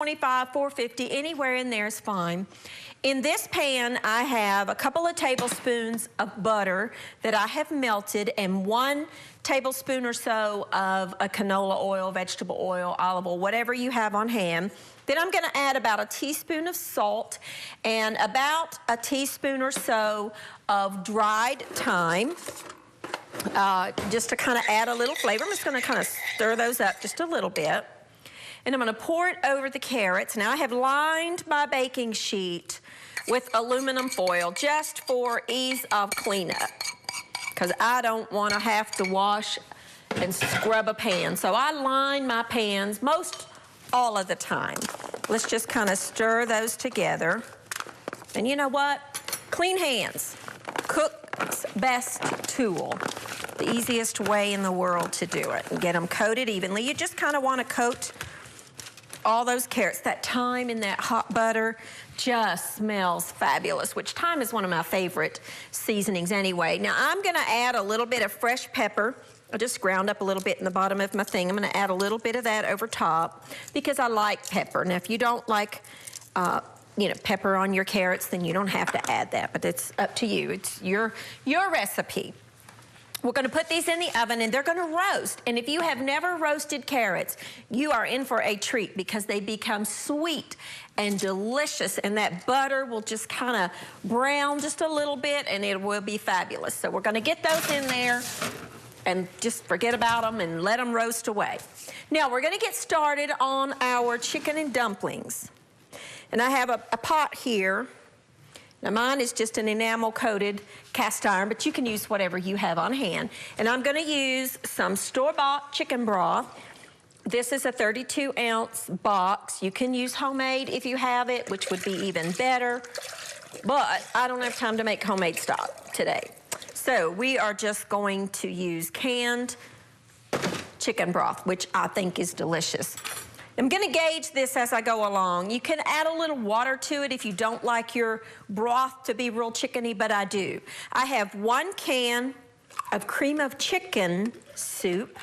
$4.25, $4.50, anywhere in there is fine. In this pan, I have a couple of tablespoons of butter that I have melted and 1 tablespoon or so of a canola oil, vegetable oil, olive oil, whatever you have on hand. Then I'm gonna add about a teaspoon of salt and about a teaspoon or so of dried thyme, just to kind of add a little flavor. I'm just gonna kind of stir those up just a little bit. And I'm gonna pour it over the carrots. Now I have lined my baking sheet with aluminum foil just for ease of cleanup, because I don't wanna have to wash and scrub a pan. So I line my pans all of the time. Let's just kind of stir those together. And you know what? Clean hands, cook's best tool. The easiest way in the world to do it and get them coated evenly. You just kind of want to coat all those carrots. That thyme in that hot butter just smells fabulous, which thyme is one of my favorite seasonings anyway. Now I'm gonna add a little bit of fresh pepper. I just ground up a little bit in the bottom of my thing. I'm gonna add a little bit of that over top because I like pepper. Now if you don't like pepper on your carrots, then you don't have to add that, but it's up to you. It's your recipe. We're gonna put these in the oven and they're gonna roast. And if you have never roasted carrots, you are in for a treat because they become sweet and delicious, and that butter will just kind of brown just a little bit and it will be fabulous. So we're gonna get those in there and just forget about them and let them roast away. Now we're gonna get started on our chicken and dumplings. And I have a pot here. Now mine is just an enamel coated cast iron, but you can use whatever you have on hand. And I'm gonna use some store-bought chicken broth. This is a 32-ounce box. You can use homemade if you have it, which would be even better. But I don't have time to make homemade stock today. So we are just going to use canned chicken broth, which I think is delicious. I'm gonna gauge this as I go along. You can add a little water to it if you don't like your broth to be real chickeny, but I do. I have 1 can of cream of chicken soup.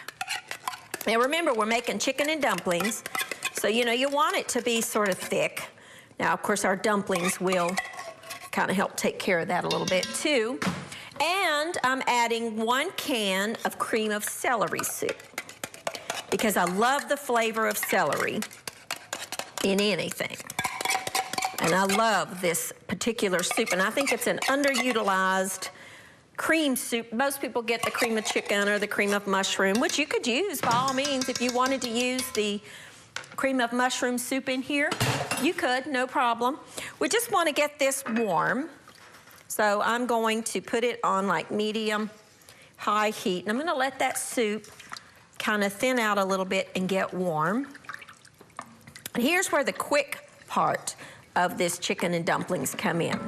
Now remember, we're making chicken and dumplings, so you want it to be sort of thick. Now, of course, our dumplings will kind of help take care of that a little bit too. And I'm adding 1 can of cream of celery soup, because I love the flavor of celery in anything. And I love this particular soup, and I think it's an underutilized cream soup. Most people get the cream of chicken or the cream of mushroom, which you could use by all means. If you wanted to use the cream of mushroom soup in here, you could, no problem. We just want to get this warm. So I'm going to put it on like medium high heat, and I'm gonna let that soup kind of thin out a little bit and get warm. And here's where the quick part of this chicken and dumplings come in.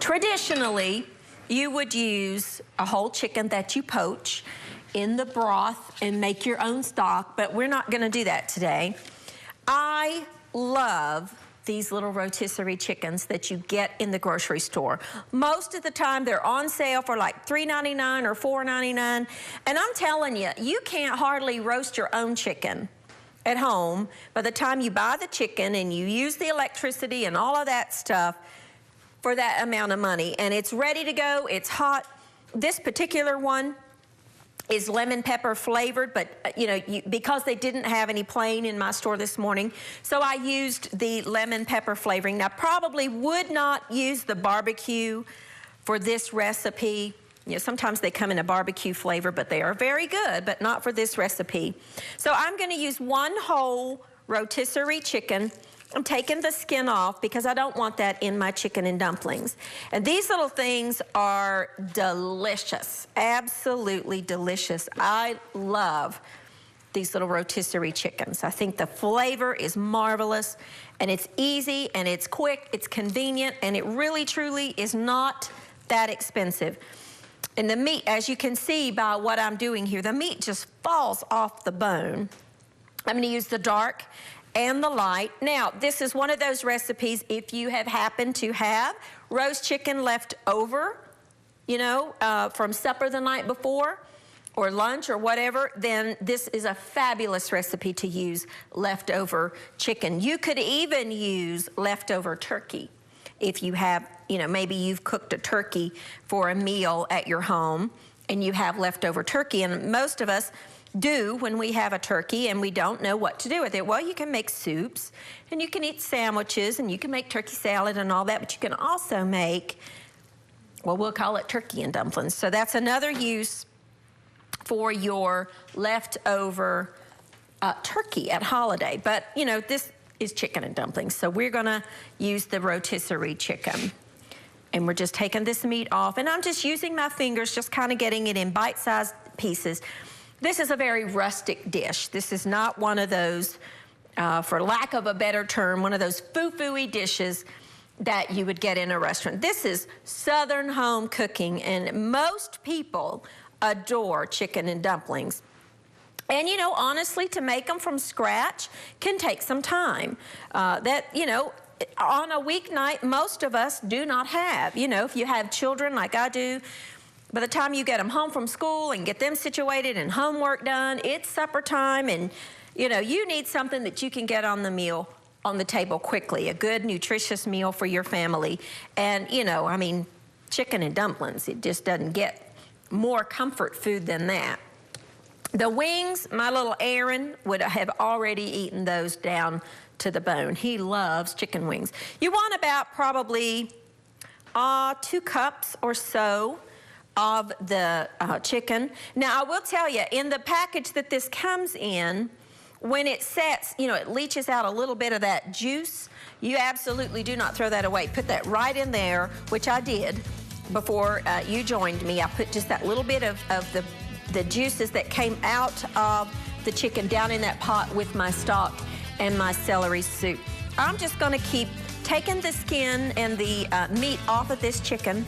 Traditionally, you would use a whole chicken that you poach in the broth and make your own stock, but we're not gonna do that today. I love these little rotisserie chickens that you get in the grocery store. Most of the time they're on sale for like $3.99 or $4.99. And I'm telling you, you can't hardly roast your own chicken at home by the time you buy the chicken and you use the electricity and all of that stuff for that amount of money. And it's ready to go, it's hot. This particular one is lemon pepper flavored, but because they didn't have any plain in my store this morning, so I used the lemon pepper flavoring. Now, probably would not use the barbecue for this recipe. Sometimes they come in a barbecue flavor, but they are very good, but not for this recipe. So I'm gonna use 1 whole rotisserie chicken. I'm taking the skin off because I don't want that in my chicken and dumplings. And these little things are delicious, absolutely delicious. I love these little rotisserie chickens. I think the flavor is marvelous, and it's easy, and it's quick, it's convenient, and it really, truly is not that expensive. And the meat, as you can see by what I'm doing here, the meat just falls off the bone. I'm gonna use the dark and the light. Now, this is one of those recipes, if you have happened to have roast chicken left over, from supper the night before, or lunch or whatever, then this is a fabulous recipe to use leftover chicken. You could even use leftover turkey if you have, you know, maybe you've cooked a turkey for a meal at your home and you have leftover turkey, and most of us do when we have a turkey and we don't know what to do with it. Well, you can make soups and you can eat sandwiches and you can make turkey salad and all that, but you can also make, well, we'll call it turkey and dumplings. So that's another use for your leftover turkey at holiday. But, you know, this is chicken and dumplings, so we're gonna use the rotisserie chicken. And we're just taking this meat off, and I'm just using my fingers, just kind of getting it in bite-sized pieces. This is a very rustic dish. This is not one of those, for lack of a better term, one of those foo-foo-y dishes that you would get in a restaurant. This is Southern home cooking, and most people adore chicken and dumplings. And, you know, honestly, to make them from scratch can take some time. You know, on a weeknight, most of us do not have. You know, if you have children like I do, by the time you get them home from school and get them situated and homework done, it's supper time, and, you know, you need something that you can get on the table quickly, a good, nutritious meal for your family. And, you know, I mean, chicken and dumplings, it just doesn't get more comfort food than that. The wings, my little Aaron would have already eaten those down to the bone. He loves chicken wings. You want about probably 2 cups or so of the chicken. Now, I will tell you, in the package that this comes in, when it sets, you know, it leaches out a little bit of that juice. You absolutely do not throw that away. Put that right in there, which I did before you joined me. I put just that little bit of the juices that came out of the chicken down in that pot with my stock and my celery soup. I'm just gonna keep taking the skin and the meat off of this chicken,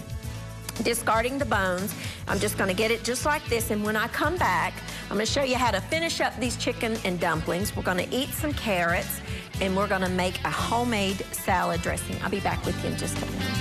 discarding the bones. I'm just gonna get it just like this, and when I come back, I'm gonna show you how to finish up these chicken and dumplings. We're gonna eat some carrots, and we're gonna make a homemade salad dressing. I'll be back with you in just a minute.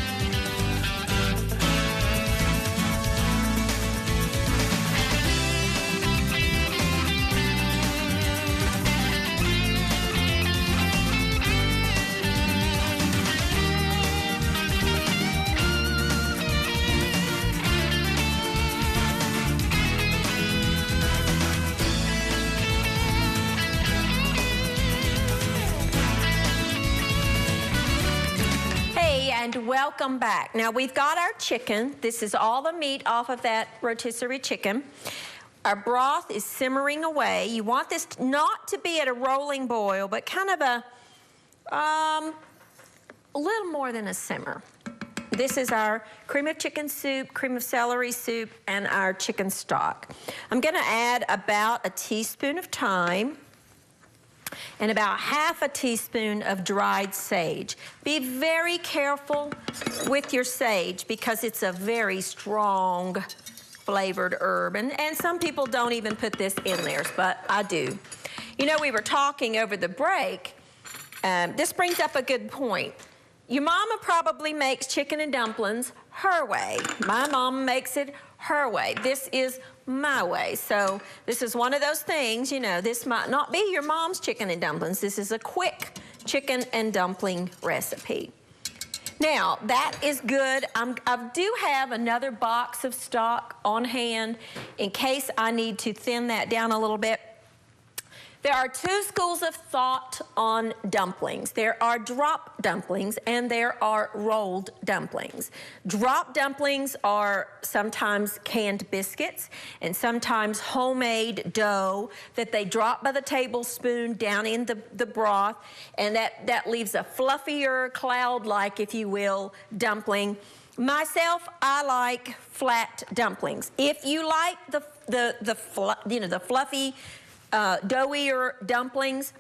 And welcome back. Now we've got our chicken. This is all the meat off of that rotisserie chicken. Our broth is simmering away. You want this not to be at a rolling boil, but kind of a little more than a simmer. This is our cream of chicken soup, cream of celery soup, and our chicken stock. I'm gonna add about a teaspoon of thyme and about half a teaspoon of dried sage. Be very careful with your sage because it's a very strong flavored herb. And some people don't even put this in theirs, but I do. You know, we were talking over the break. This brings up a good point. Your mama probably makes chicken and dumplings her way. My mom makes it her way. This is my way. So this is one of those things, you know, this might not be your mom's chicken and dumplings. This is a quick chicken and dumpling recipe. Now, that is good. I do have another box of stock on hand in case I need to thin that down a little bit. There are 2 schools of thought on dumplings. There are drop dumplings and there are rolled dumplings. Drop dumplings are sometimes canned biscuits and sometimes homemade dough that they drop by the tablespoon down in the broth, and that leaves a fluffier, cloud-like, if you will, dumpling. Myself, I like flat dumplings. If you like the fluffy, doughier dumplings,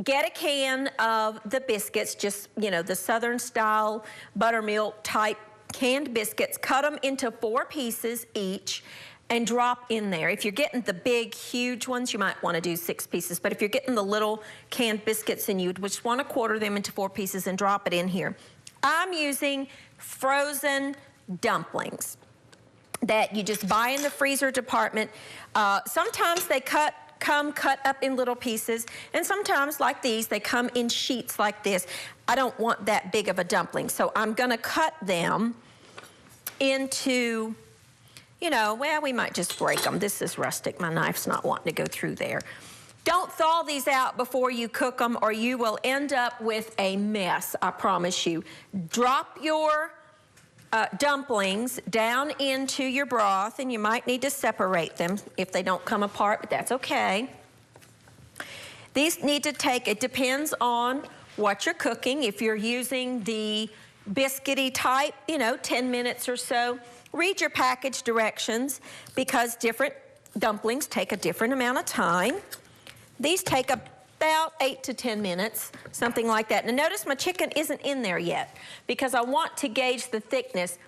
get a can of the biscuits, just, you know, the Southern style buttermilk type canned biscuits. Cut them into 4 pieces each and drop in there. If you're getting the big, huge ones, you might want to do 6 pieces. But if you're getting the little canned biscuits, and you just want to quarter them into 4 pieces and drop it in here. I'm using frozen dumplings. that you just buy in the freezer department. Sometimes they come cut up in little pieces, and sometimes, like these, they come in sheets like this. I don't want that big of a dumpling, so I'm gonna cut them into, you know, well, we might just break them. This is rustic. My knife's not wanting to go through there. Don't thaw these out before you cook them, or you will end up with a mess, I promise you. Drop your dumplings down into your broth, and you might need to separate them if they don't come apart, but that's okay. These need to take, it depends on what you're cooking. If you're using the biscuity type, you know, 10 minutes or so. Read your package directions, because different dumplings take a different amount of time. These take about 8 to 10 minutes, something like that. Now notice my chicken isn't in there yet, because I want to gauge the thickness.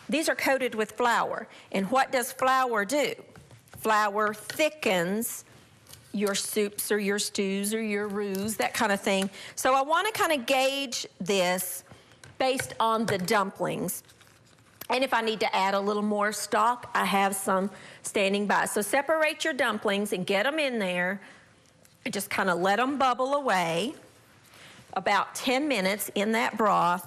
These are coated with flour, and what does flour do? Flour thickens your soups or your stews or your roux, that kind of thing. So I want to kind of gauge this based on the dumplings. And if I need to add a little more stock, I have some standing by. So separate your dumplings and get them in there. And just kind of let them bubble away. About 10 minutes in that broth,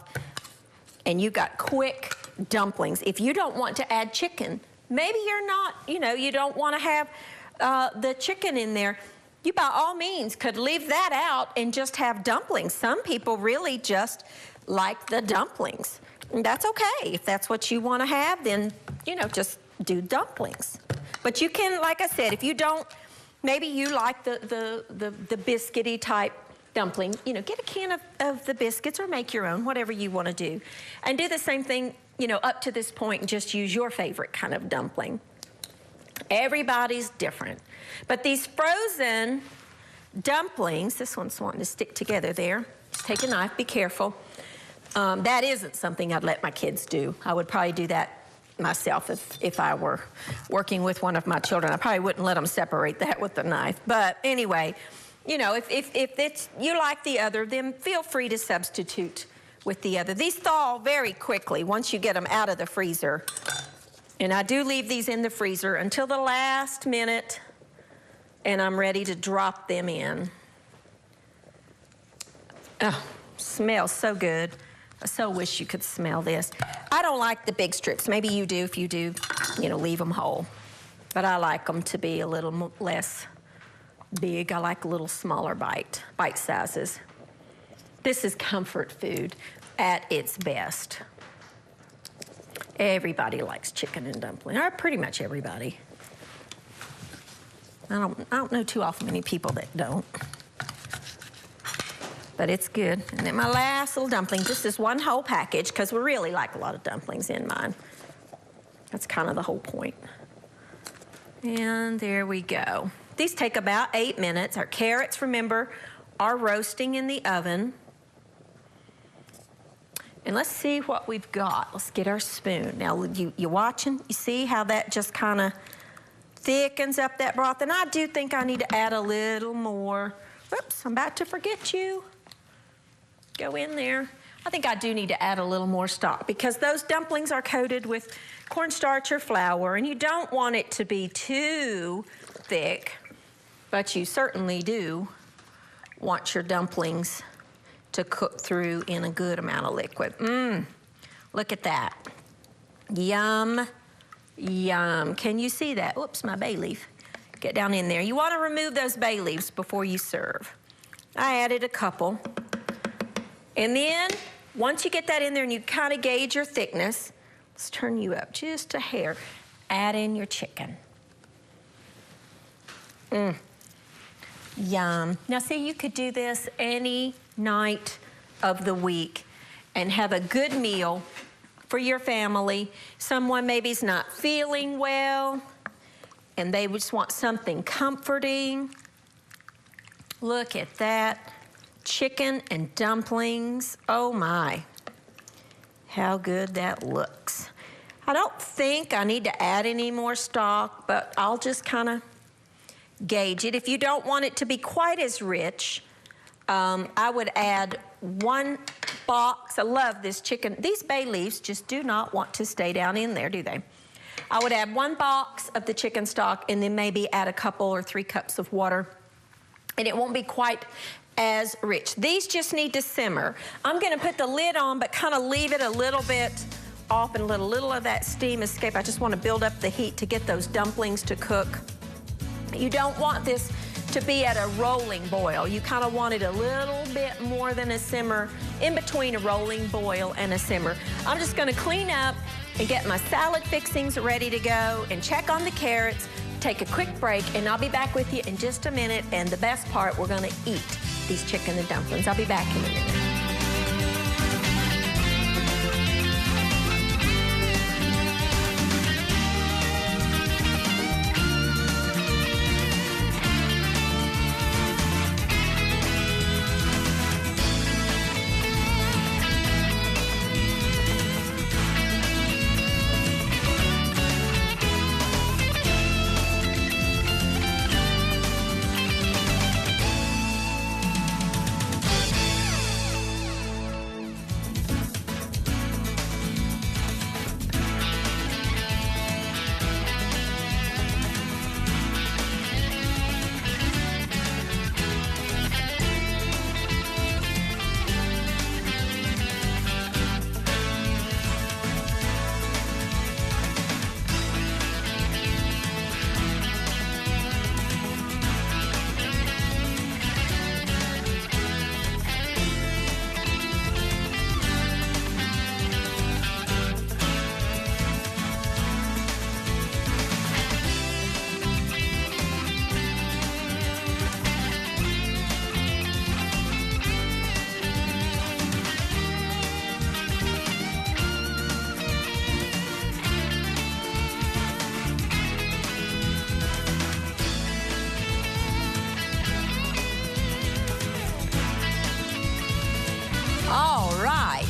and you got quick dumplings. If you don't want to add chicken, maybe you're not, you know, you don't want to have the chicken in there, you by all means could leave that out and just have dumplings. Some people really just like the dumplings. And that's okay. If that's what you want to have, then, you know, just do dumplings. But you can, like I said, if you don't, maybe you like the biscuity type dumpling, you know, get a can of the biscuits or make your own, whatever you want to do. And do the same thing, you know, up to this point, and just use your favorite kind of dumpling. Everybody's different. But these frozen dumplings, this one's wanting to stick together there. Just take a knife, be careful. That isn't something I'd let my kids do. I would probably do that myself if I were working with one of my children. I probably wouldn't let them separate that with the knife. But anyway, you know, if it's, you like the other, then feel free to substitute with the other. These thaw very quickly once you get them out of the freezer. And I do leave these in the freezer until the last minute, and I'm ready to drop them in. Oh, smells so good. I so wish you could smell this. I don't like the big strips. Maybe you do. If you do, you know, leave them whole. But I like them to be a little less big. I like a little smaller bite sizes. This is comfort food at its best. Everybody likes chicken and dumpling, or pretty much everybody. I don't know too often many people that don't. But it's good. And then my last little dumpling, just this one whole package, because we really like a lot of dumplings in mine. That's kind of the whole point. And there we go. These take about 8 minutes. Our carrots, remember, are roasting in the oven. And let's see what we've got. Let's get our spoon. Now, you watching? You see how that just kind of thickens up that broth? And I do think I need to add a little more. Whoops, I'm about to forget you. Go in there. I think I do need to add a little more stock, because those dumplings are coated with cornstarch or flour, and you don't want it to be too thick, but you certainly do want your dumplings to cook through in a good amount of liquid. Look at that. Yum, yum. Can you see that? Oops, my bay leaf. Get down in there. You want to remove those bay leaves before you serve. I added a couple. And then, once you get that in there and you kind of gauge your thickness, let's turn you up just a hair. Add in your chicken. Yum. Now see, you could do this any night of the week and have a good meal for your family. Someone maybe's not feeling well and they just want something comforting. Look at that. Chicken and dumplings. Oh my, how good that looks. I don't think I need to add any more stock, but I'll just kind of gauge it. If you don't want it to be quite as rich, I would add 1 box. I love this chicken. These bay leaves just do not want to stay down in there, do they? I would add 1 box of the chicken stock and then maybe add a couple or 3 cups of water. And it won't be quite as rich. These just need to simmer. I'm gonna put the lid on, but kind of leave it a little bit off and let a little of that steam escape. I just want to build up the heat to get those dumplings to cook. You don't want this to be at a rolling boil. You kind of want it a little bit more than a simmer, in between a rolling boil and a simmer. I'm just gonna clean up and get my salad fixings ready to go and check on the carrots, take a quick break, and I'll be back with you in just a minute. And the best part, we're gonna eat these chicken and dumplings. I'll be back in a minute.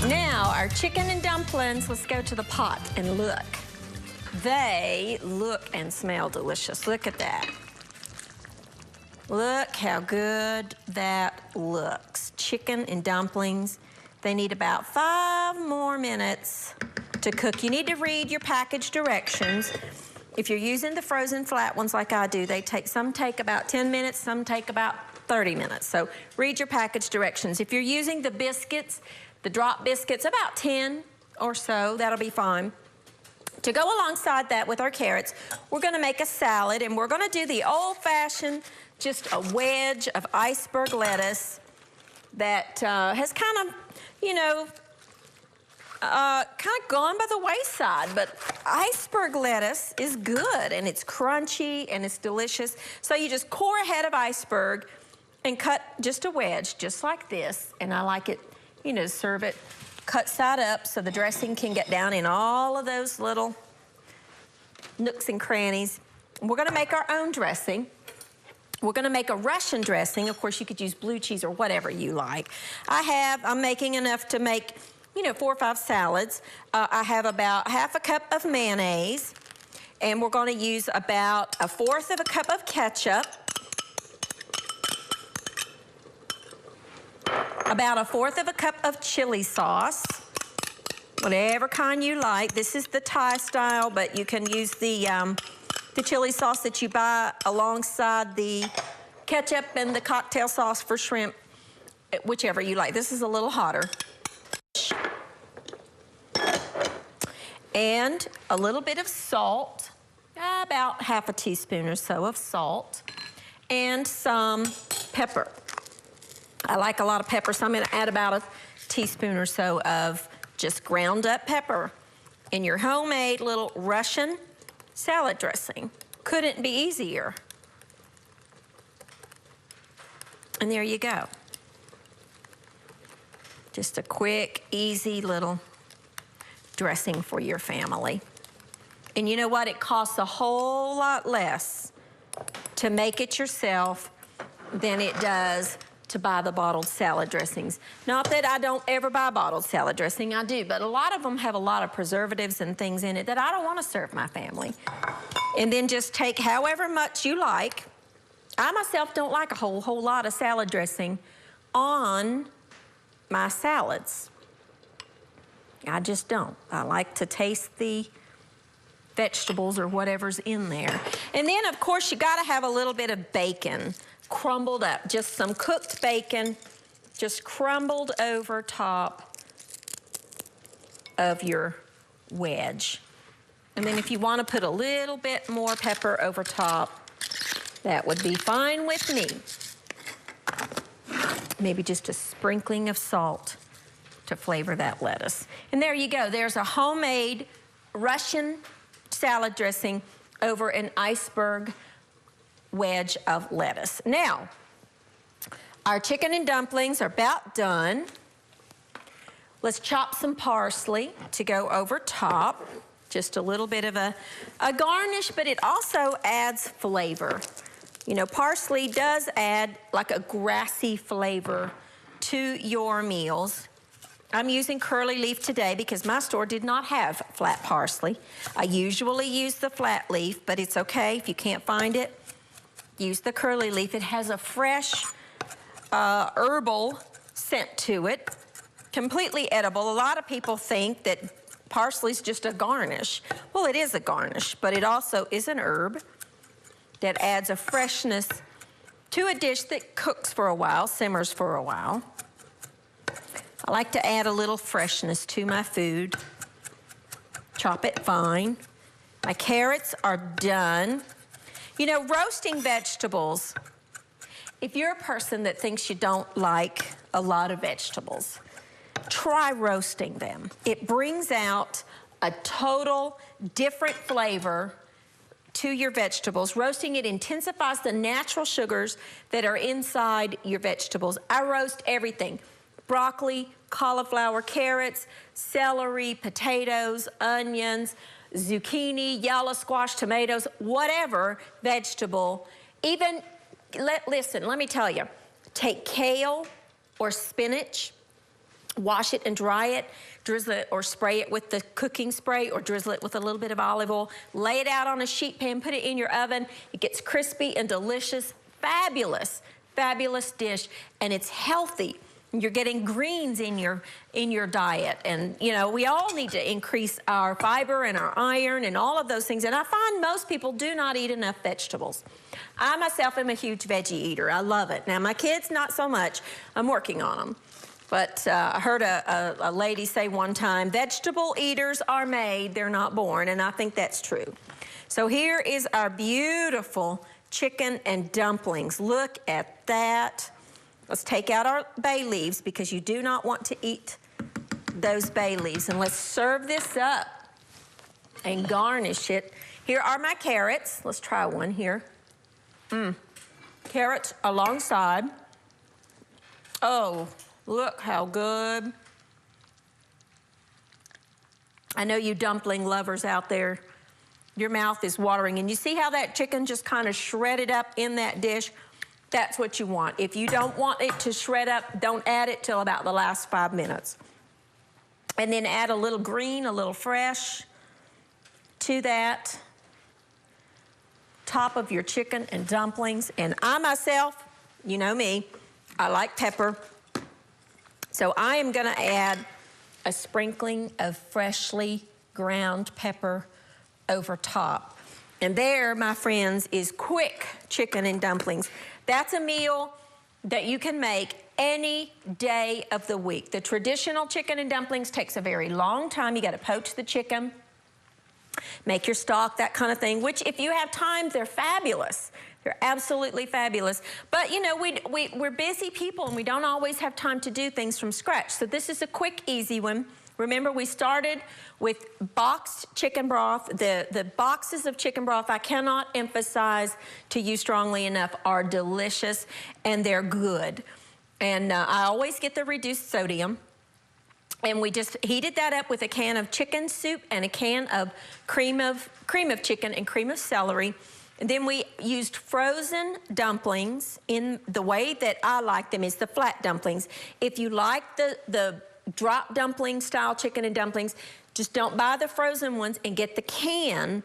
Now, our chicken and dumplings, let's go to the pot and look. They look and smell delicious. Look at that. Look how good that looks. Chicken and dumplings. They need about 5 more minutes to cook. You need to read your package directions. If you're using the frozen flat ones like I do, some take about 10 minutes, some take about 30 minutes. So read your package directions. If you're using the biscuits, the drop biscuits, about 10 or so, that'll be fine. To go alongside that with our carrots, we're gonna make a salad, and we're gonna do the old-fashioned, just a wedge of iceberg lettuce that has kind of, you know, kind of gone by the wayside, but iceberg lettuce is good, and it's crunchy, and it's delicious. So you just core a head of iceberg and cut just a wedge, just like this, and I like it, you know, serve it cut side up so the dressing can get down in all of those little nooks and crannies. We're gonna make our own dressing. We're gonna make a Russian dressing. Of course, you could use blue cheese or whatever you like. I'm making enough to make, you know, 4 or 5 salads. I have about 1/2 cup of mayonnaise, and we're gonna use about 1/4 of a cup of ketchup, about 1/4 of a cup of chili sauce, whatever kind you like. This is the Thai style, but you can use the chili sauce that you buy alongside the ketchup and the cocktail sauce for shrimp, whichever you like. This is a little hotter. And a little bit of salt, about 1/2 teaspoon or so of salt, and some pepper. I like a lot of pepper, so I'm gonna add about 1 teaspoon or so of just ground up pepper in your homemade little Russian salad dressing. Couldn't be easier. And there you go. Just a quick, easy little dressing for your family. And you know what? It costs a whole lot less to make it yourself than it does to buy the bottled salad dressings. Not that I don't ever buy bottled salad dressing, I do, but a lot of them have a lot of preservatives and things in it that I don't want to serve my family. And then just take however much you like. I myself don't like a whole lot of salad dressing on my salads. I just don't. I like to taste the vegetables or whatever's in there. And then, of course, you gotta have a little bit of bacon crumbled up, just some cooked bacon, just crumbled over top of your wedge. And then if you want to put a little bit more pepper over top, that would be fine with me. Maybe just a sprinkling of salt to flavor that lettuce. And there you go. There's a homemade Russian salad dressing over an iceberg wedge of lettuce. Now, our chicken and dumplings are about done. Let's chop some parsley to go over top. Just a little bit of a garnish, but it also adds flavor. You know, parsley does add like a grassy flavor to your meals. I'm using curly leaf today because my store did not have flat parsley. I usually use the flat leaf, but it's okay if you can't find it. Use the curly leaf. It has a fresh herbal scent to it. Completely edible. A lot of people think that parsley's just a garnish. Well, it is a garnish, but it also is an herb that adds a freshness to a dish that cooks for a while, simmers for a while. I like to add a little freshness to my food. Chop it fine. My carrots are done. You know, roasting vegetables, if you're a person that thinks you don't like a lot of vegetables, try roasting them. It brings out a total different flavor to your vegetables. Roasting it intensifies the natural sugars that are inside your vegetables. I roast everything: broccoli, cauliflower, carrots, celery, potatoes, onions, zucchini, yellow squash, tomatoes, whatever vegetable. Even, listen, let me tell you, take kale or spinach, wash it and dry it, drizzle it or spray it with the cooking spray or drizzle it with a little bit of olive oil, lay it out on a sheet pan, put it in your oven. It gets crispy and delicious, fabulous, fabulous dish, and it's healthy. You're getting greens in your diet, and you know, we all need to increase our fiber and our iron and all of those things, and I find most people do not eat enough vegetables. I myself am a huge veggie eater. I love it. Now my kids, not so much. I'm working on them. But I heard a lady say one time, vegetable eaters are made, they're not born, and I think that's true. So here is our beautiful chicken and dumplings. Look at that. Let's take out our bay leaves because you do not want to eat those bay leaves. And let's serve this up and garnish it. Here are my carrots. Let's try one here. Carrots alongside. Oh, look how good. I know you dumpling lovers out there, your mouth is watering. And you see how that chicken just kind of shredded up in that dish? That's what you want. If you don't want it to shred up, don't add it till about the last 5 minutes. And then add a little green, a little fresh to that top of your chicken and dumplings. And I myself, you know me, I like pepper. So I am gonna add a sprinkling of freshly ground pepper over top. And there, my friends, is quick chicken and dumplings. That's a meal that you can make any day of the week. The traditional chicken and dumplings takes a very long time. You gotta poach the chicken, make your stock, that kind of thing, which if you have time, they're fabulous. They're absolutely fabulous. But you know, we're busy people and we don't always have time to do things from scratch. So this is a quick, easy one. Remember, we started with boxed chicken broth. The boxes of chicken broth, I cannot emphasize to you strongly enough, are delicious and they're good. And I always get the reduced sodium. And we just heated that up with a can of chicken soup and a can of cream of chicken and cream of celery. And then we used frozen dumplings in the way that I like them, is the flat dumplings. If you like the drop dumpling style chicken and dumplings, just don't buy the frozen ones and get the can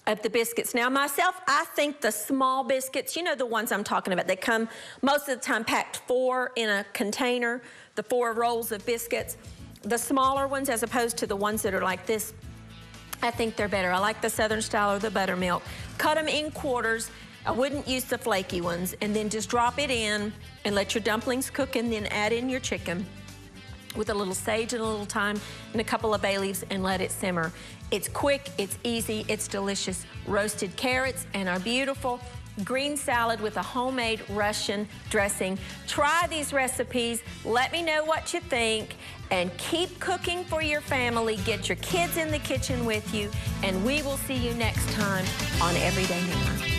of the biscuits. Now myself, I think the small biscuits, you know the ones I'm talking about, they come most of the time packed 4 in a container, the 4 rolls of biscuits. The smaller ones, as opposed to the ones that are like this, I think they're better. I like the Southern style or the buttermilk. Cut them in quarters. I wouldn't use the flaky ones. And then just drop it in and let your dumplings cook, and then add in your chicken with a little sage and a little thyme and a couple of bay leaves, and let it simmer. It's quick, it's easy, it's delicious. Roasted carrots and our beautiful green salad with a homemade Russian dressing. Try these recipes, let me know what you think, and keep cooking for your family. Get your kids in the kitchen with you, and we will see you next time on Everyday Nana.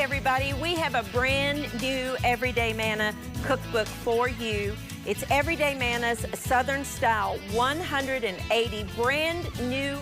Everybody, we have a brand new Everyday Manna cookbook for you. It's Everyday Manna's Southern Style 180 brand new